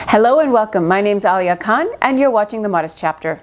Hello and welcome. My name's Alia Khan and you're watching The Modest Chapter.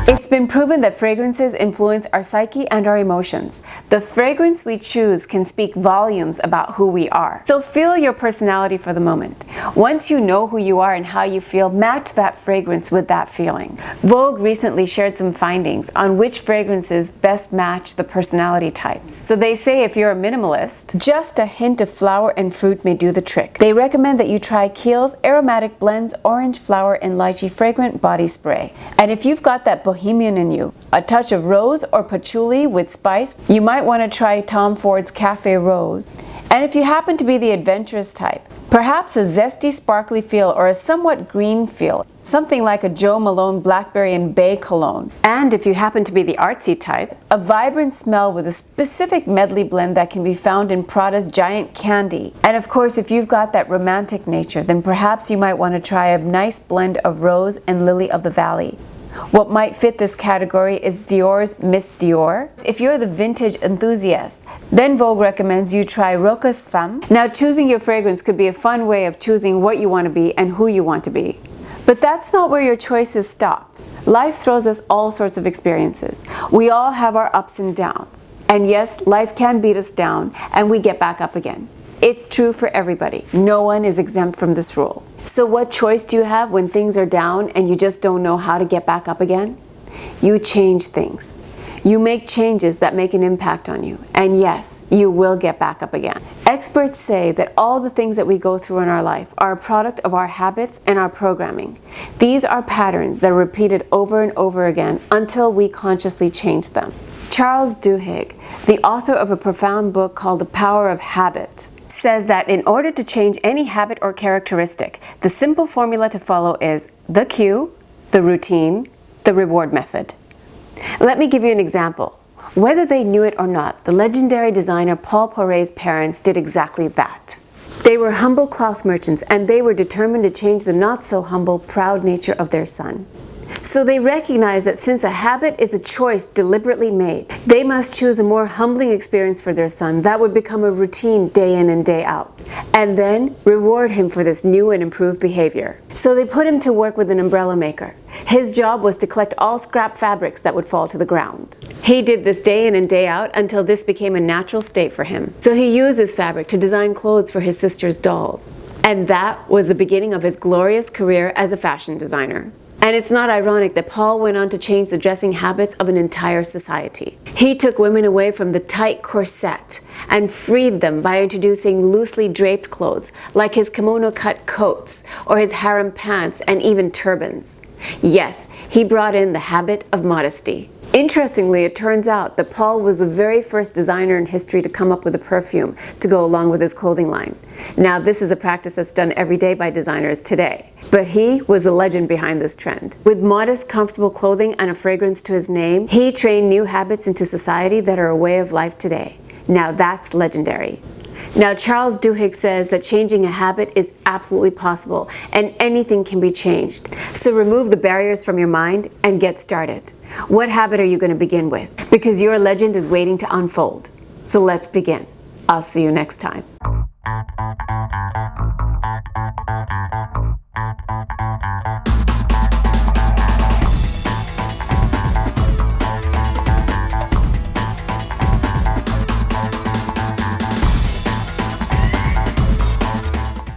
It's been proven that fragrances influence our psyche and our emotions. The fragrance we choose can speak volumes about who we are. So feel your personality for the moment. Once you know who you are and how you feel, match that fragrance with that feeling. Vogue recently shared some findings on which fragrances best match the personality types. So they say if you're a minimalist, just a hint of flower and fruit may do the trick. They recommend that you try Kiehl's Aromatic Blends Orange Flower and Lychee Fragrant Body Spray. And if you've got that bohemian in you, a touch of rose or patchouli with spice, you might want to try Tom Ford's Cafe Rose. And if you happen to be the adventurous type, perhaps a zesty, sparkly feel or a somewhat green feel, something like a Jo Malone Blackberry and Bay cologne. And if you happen to be the artsy type, a vibrant smell with a specific medley blend that can be found in Prada's Giant Candy. And of course, if you've got that romantic nature, then perhaps you might want to try a nice blend of rose and lily of the valley. What might fit this category is Dior's Miss Dior. If you're the vintage enthusiast, then Vogue recommends you try Roca's Femme. Now, choosing your fragrance could be a fun way of choosing what you want to be and who you want to be. But that's not where your choices stop. Life throws us all sorts of experiences. We all have our ups and downs. And yes, life can beat us down and we get back up again. It's true for everybody. No one is exempt from this rule. So what choice do you have when things are down and you just don't know how to get back up again? You change things. You make changes that make an impact on you. And yes, you will get back up again. Experts say that all the things that we go through in our life are a product of our habits and our programming. These are patterns that are repeated over and over again until we consciously change them. Charles Duhigg, the author of a profound book called The Power of Habit, says that in order to change any habit or characteristic, the simple formula to follow is the cue, the routine, the reward method. Let me give you an example. Whether they knew it or not, the legendary designer Paul Poiret's parents did exactly that. They were humble cloth merchants and they were determined to change the not-so-humble, proud nature of their son. So they recognized that since a habit is a choice deliberately made, they must choose a more humbling experience for their son that would become a routine day in and day out, and then reward him for this new and improved behavior. So they put him to work with an umbrella maker. His job was to collect all scrap fabrics that would fall to the ground. He did this day in and day out until this became a natural state for him. So he used this fabric to design clothes for his sister's dolls. And that was the beginning of his glorious career as a fashion designer. And it's not ironic that Paul went on to change the dressing habits of an entire society. He took women away from the tight corset and freed them by introducing loosely draped clothes like his kimono-cut coats or his harem pants and even turbans. Yes, he brought in the habit of modesty. Interestingly, it turns out that Paul was the very first designer in history to come up with a perfume to go along with his clothing line. Now, this is a practice that's done every day by designers today. But he was the legend behind this trend. With modest, comfortable clothing and a fragrance to his name, he trained new habits into society that are a way of life today. Now that's legendary. Now, Charles Duhigg says that changing a habit is absolutely possible and anything can be changed. So remove the barriers from your mind and get started. What habit are you going to begin with? Because your legend is waiting to unfold. So let's begin. I'll see you next time.